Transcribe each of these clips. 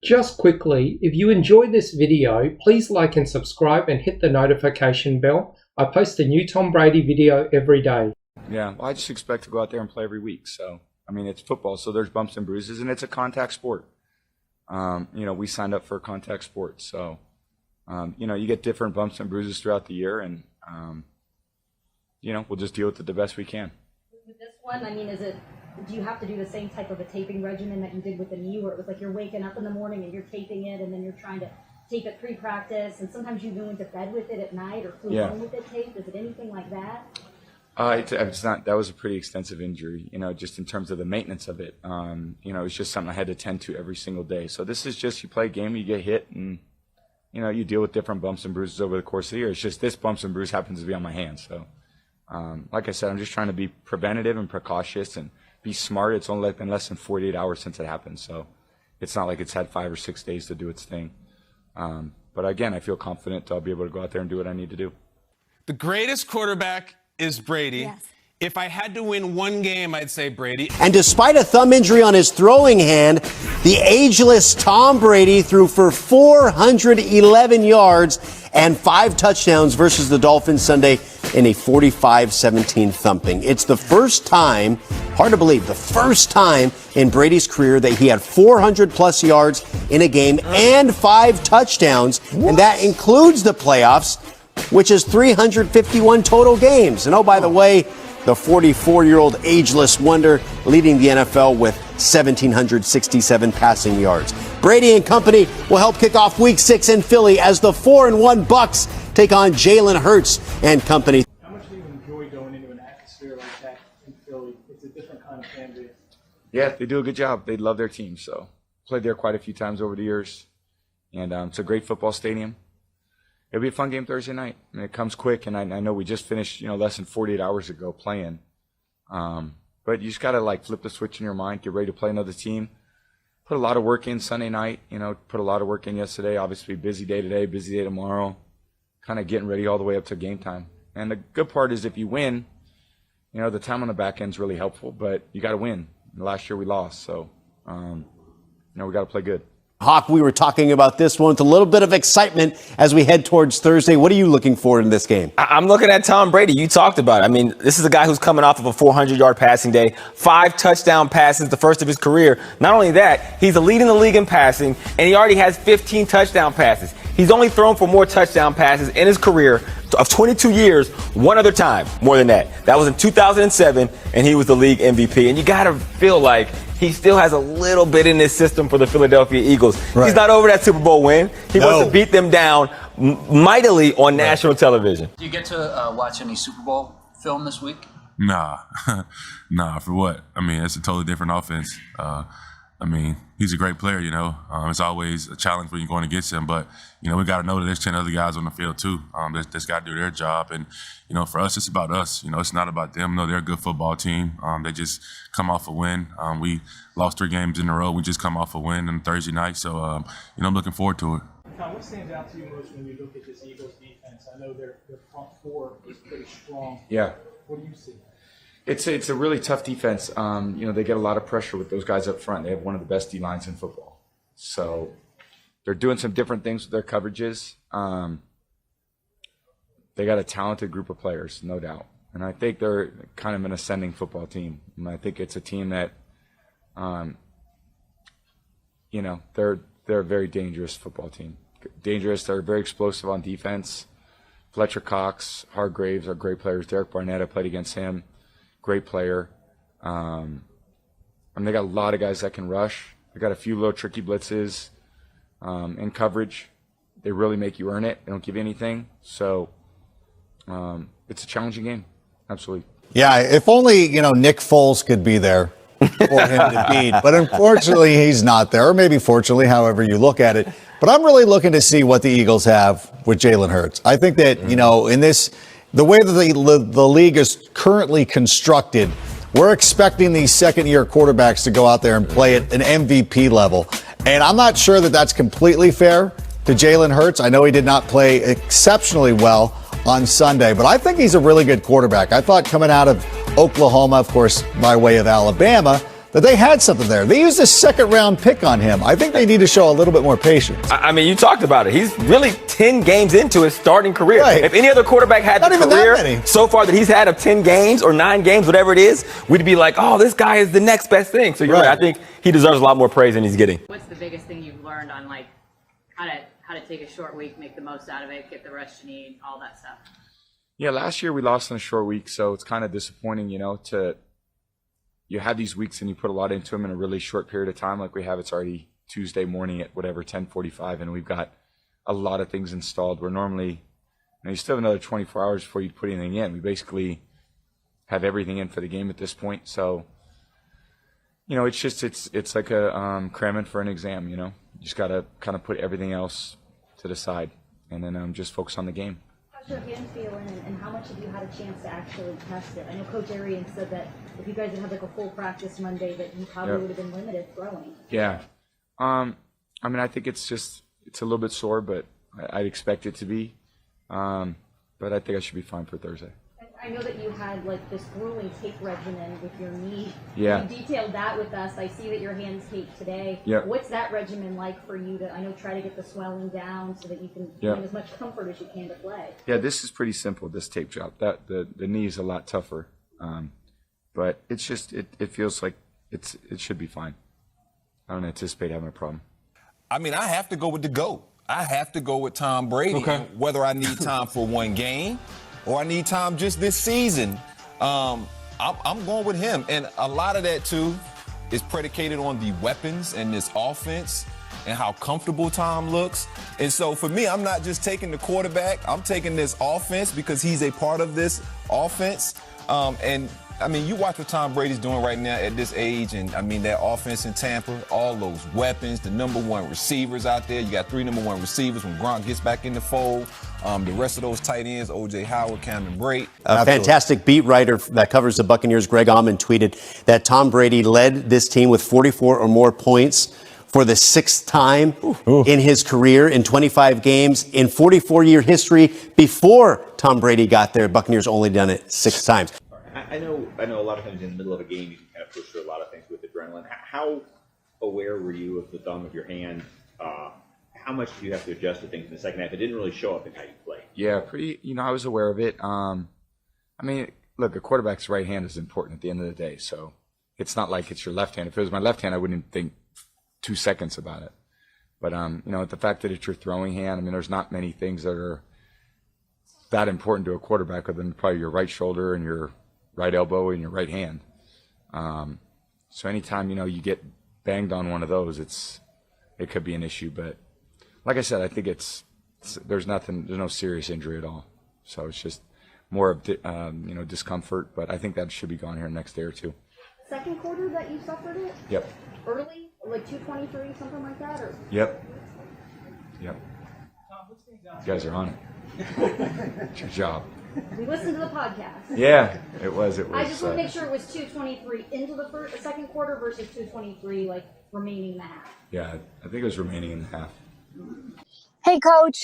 Just quickly, if you enjoyed this video, please like and subscribe and hit the notification bell. I post a new Tom Brady video every day. Yeah, well, I just expect to go out there and play every week. So, I mean, it's football, so there's bumps and bruises, and it's a contact sport. We signed up for a contact sport. So, you get different bumps and bruises throughout the year, and, we'll just deal with it the best we can. With this one, I mean, do you have to do the same type of a taping regimen that you did with the knee, where it was like you're waking up in the morning and you're taping it, and then you're trying to tape it pre-practice, and sometimes you go into bed with it at night or flew home with it taped? Is it anything like that? It's not. That was a pretty extensive injury, just in terms of the maintenance of it. It's just something I had to tend to every single day. So this is just, you play a game, you get hit, and, you deal with different bumps and bruises over the course of the year. It's just this bumps and bruise happens to be on my hand. So, like I said, I'm just trying to be preventative and precautious and be smart. It's only been less than 48 hours since it happened. So it's not like it's had 5 or 6 days to do its thing. But again, I feel confident I'll be able to go out there and do what I need to do. The greatest quarterback is Brady. Yes. If I had to win one game, I'd say Brady. And despite a thumb injury on his throwing hand, the ageless Tom Brady threw for 411 yards and 5 touchdowns versus the Dolphins Sunday in a 45-17 thumping. It's the first time, hard to believe, the first time in Brady's career that he had 400-plus yards in a game and 5 touchdowns, and that includes the playoffs, which is 351 total games. And oh, by the way, the 44-year-old ageless wonder leading the NFL with 1,767 passing yards. Brady and company will help kick off Week 6 in Philly as the 4-1 Bucs take on Jalen Hurts and company. How much do you enjoy going into an atmosphere like that in Philly? It's a different kind of fan base. Yeah, they do a good job. They love their team. So played there quite a few times over the years. And it's a great football stadium. It'll be a fun game Thursday night. And it comes quick, and I know we just finished, less than 48 hours ago playing. But you just got to, flip the switch in your mind, get ready to play another team. Put a lot of work in Sunday night, put a lot of work in yesterday. Obviously, busy day today, busy day tomorrow. Kind of getting ready all the way up to game time. And the good part is if you win, the time on the back end is really helpful, but you got to win. And last year we lost, so, we got to play good. Hawk, we were talking about this one with a little bit of excitement as we head towards Thursday. What are you looking for in this game? I'm looking at Tom Brady. You talked about it. I mean, this is a guy who's coming off of a 400-yard passing day, 5 touchdown passes, the first of his career. Not only that, he's leading the league in passing, and he already has 15 touchdown passes. He's only thrown for more touchdown passes in his career of 22 years, one other time, more than that. That was in 2007, and he was the league MVP. And you got to feel like he still has a little bit in his system for the Philadelphia Eagles. Right. He's not over that Super Bowl win. He wants to beat them down mightily on national television. Do you get to watch any Super Bowl film this week? Nah. Nah, for what? I mean, it's a totally different offense. He's a great player, It's always a challenge when you're going against him. But, we got to know that there's 10 other guys on the field, too. That's got to do their job. And, for us, it's about us. It's not about them. No, they're a good football team. They just come off a win. We lost 3 games in a row. We just come off a win on Thursday night. So, I'm looking forward to it. Colin, what stands out to you most when you look at this Eagles defense? I know their front 4 is pretty strong. Yeah. What do you see? It's a really tough defense. They get a lot of pressure with those guys up front. They have one of the best D-lines in football. So they're doing some different things with their coverages. They got a talented group of players, no doubt. And I think they're kind of an ascending football team. And I think it's a team that, they're a very dangerous football team. Dangerous. They're very explosive on defense. FletcherCox, Hargraves are great players. Derek Barnett, I played against him. Great player. They got a lot of guys that can rush. They got a few little tricky blitzes in coverage. They really make you earn it. They don't give you anything. So it's a challenging game. Absolutely. Yeah, if only, Nick Foles could be there for him to beat. But unfortunately, he's not there. Or maybe fortunately, however you look at it. But I'm really looking to see what the Eagles have with Jalen Hurts. I think that, in this, the way that the league is currently constructed, we're expecting these second-year quarterbacks to go out there and play at an MVP level. And I'm not sure that that's completely fair to Jalen Hurts. I know he did not play exceptionally well on Sunday, but I think he's a really good quarterback. I thought coming out of Oklahoma, of course, by way of Alabama, that they had something there. They used a second-round pick on him. I think they need to show a little bit more patience. I mean, you talked about it. He's really 10 games into his starting career. Right. If any other quarterback had Not the even that career many. so far that he's had of 10 games or 9 games, whatever it is, we'd be like, oh, this guy is the next best thing. So you're right. I think he deserves a lot more praise than he's getting. What's the biggest thing you've learned on like how to take a short week, make the most out of it, get the rest you need, all that stuff? Yeah, last year we lost in a short week, so it's kind of disappointing, you have these weeks and you put a lot into them in a really short period of time like we have. It's already Tuesday morning at 10:45, and we've got a lot of things installed. We're normally, you still have another 24 hours before you put anything in. We basically have everything in for the game at this point, so it's like a cramming for an exam. You just got to kind of put everything else to the side and then just focus on the game. How's your hand feeling, and how much have you had a chance to actually test it? I know Coach Arian said that if you guys had had like a full practice Monday, that you probably would have been limited throwing. Yeah. I mean, I think it's a little bit sore, but I'd expect it to be. But I think I should be fine for Thursday. I know that you had like this grueling tape regimen with your knee. Yeah. You detailed that with us. I see that your hand's taped today. Yeah. What's that regimen like for you to, try to get the swelling down so that you can find as much comfort as you can to play? Yeah, this is pretty simple, this tape job. The knee is a lot tougher. But it's just, it feels like it should be fine. I don't anticipate having a problem. I mean, I have to go with the GOAT. I have to go with Tom Brady. Okay. Whether I need time for one game or I need time just this season, I'm going with him. And a lot of that, too, is predicated on the weapons and this offense and how comfortable Tom looks. And so for me, I'm not just taking the quarterback. I'm taking this offense because he's a part of this offense. And I mean, you watch what Tom Brady's doing right now at this age, and I mean, that offense in Tampa, all those weapons, the number one receivers out there. You got 3 number one receivers when Gronk gets back in the fold. The rest of those tight ends, O.J. Howard, Cameron Brate. A fantastic beat writer that covers the Buccaneers, Greg Auman, tweeted that Tom Brady led this team with 44 or more points for the 6th time in his career in 25 games. In 44-year history before Tom Brady got there, Buccaneers only done it 6 times. I know a lot of times in the middle of a game you can kind of push through a lot of things with adrenaline. How aware were you of the thumb of your hand? How much do you have to adjust to things in the second half? It didn't really show up in how you played. Yeah, I was aware of it. I mean, look, a quarterback's right hand is important at the end of the day, so it's not like it's your left hand. If it was my left hand, I wouldn't think 2 seconds about it. But, the fact that it's your throwing hand, I mean, there's not many things that are that important to a quarterback other than probably your right shoulder and your right elbow and your right hand. So anytime, you get banged on one of those, it could be an issue. But like I said, I think there's no serious injury at all. So it's just more of, discomfort. But I think that should be gone here next day or two. Second quarter that you suffered it? Yep. Early? Like 2:23, something like that? Or? Yep. You guys are on it. It's your job. We listened to the podcast. Yeah, it was. I just want to make sure it was 2:23 into the second quarter versus 2:23 like remaining in the half. Yeah, I think it was remaining in the half. Hey, Coach.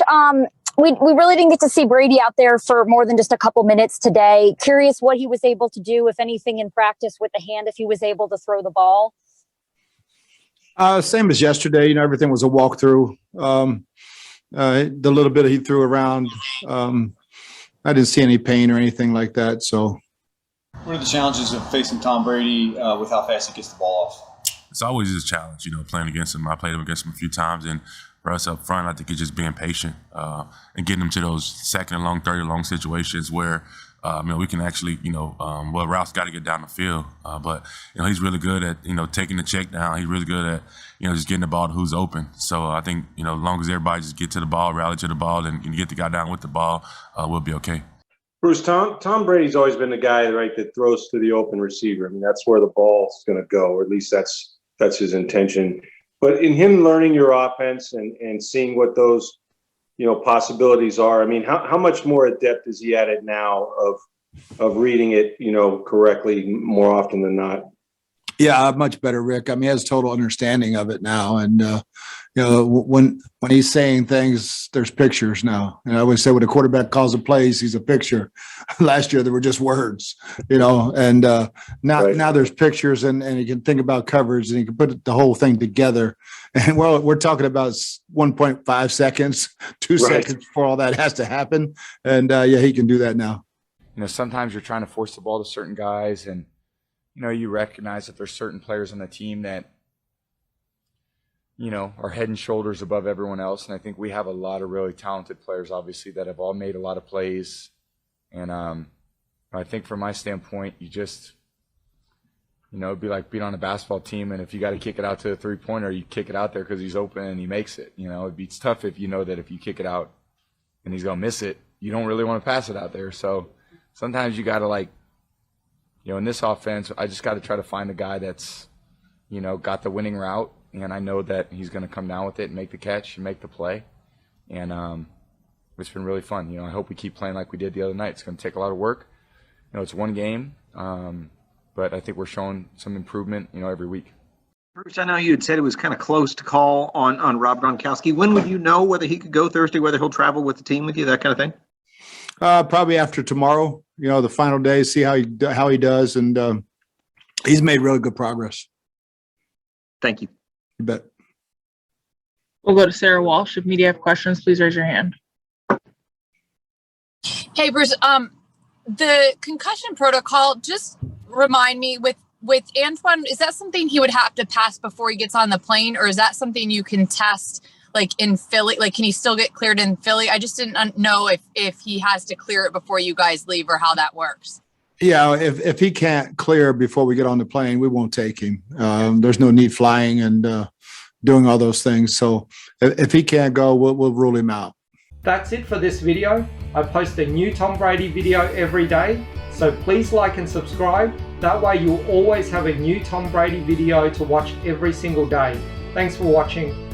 We really didn't get to see Brady out there for more than just a couple minutes today. Curious what he was able to do, if anything, in practice with the hand, if he was able to throw the ball. Same as yesterday. Everything was a walkthrough. The little bit he threw around, I didn't see any pain or anything like that. So, what are the challenges of facing Tom Brady with how fast he gets the ball off? It's always a challenge, playing against him. I played against him a few times, and for us up front, I think it's just being patient and getting them to those second and long, third and long situations where we can actually, Ralph's got to get down the field, but he's really good at taking the check down. He's really good at just getting the ball to who's open. So I think as long as everybody just get to the ball, rally to the ball, and get the guy down with the ball, we'll be okay. Bruce, Tom Brady's always been the guy, right, that throws to the open receiver. I mean, that's where the ball's going to go, or at least that's his intention. But in him learning your offense and seeing what those, possibilities are, I mean, how much more adept is he at it now of reading it, correctly more often than not? Yeah, much better, Rick. I mean, he has total understanding of it now. And, when he's saying things, there's pictures now. And I always say when a quarterback calls a plays, he's a picture. Last year, there were just words, and now there's pictures and he can think about coverage and he can put the whole thing together. And we're talking about 1.5 seconds, 2 seconds before all that has to happen. And he can do that now. Sometimes you're trying to force the ball to certain guys and, you recognize that there's certain players on the team that, are head and shoulders above everyone else. And I think we have a lot of really talented players, obviously, that have all made a lot of plays. And I think from my standpoint, you just, it'd be like being on a basketball team. And if you got to kick it out to a three-pointer, you kick it out there because he's open and he makes it. It's tough if you know that if you kick it out and he's going to miss it, you don't really want to pass it out there. So sometimes you got to in this offense, I just got to try to find a guy that's, got the winning route. And I know that he's going to come down with it and make the catch and make the play. And it's been really fun. I hope we keep playing like we did the other night. It's going to take a lot of work. It's one game, but I think we're showing some improvement, every week. Bruce, I know you had said it was kind of close to call on Rob Gronkowski. When would you know whether he could go Thursday, whether he'll travel with the team with you, that kind of thing? Probably after tomorrow, the final day, see how he does. And he's made really good progress. Thank you. You bet. We'll go to Sarah Walsh. If media have questions, please raise your hand. Hey, Bruce, the concussion protocol, just remind me with Antoine, is that something he would have to pass before he gets on the plane, or is that something you can test in Philly? Can he still get cleared in Philly? I just didn't know if he has to clear it before you guys leave or how that works. Yeah, if he can't clear before we get on the plane, we won't take him. There's no need flying and doing all those things. So if he can't go, we'll rule him out. That's it for this video. I post a new Tom Brady video every day, so please like and subscribe. That way you'll always have a new Tom Brady video to watch every single day. Thanks for watching.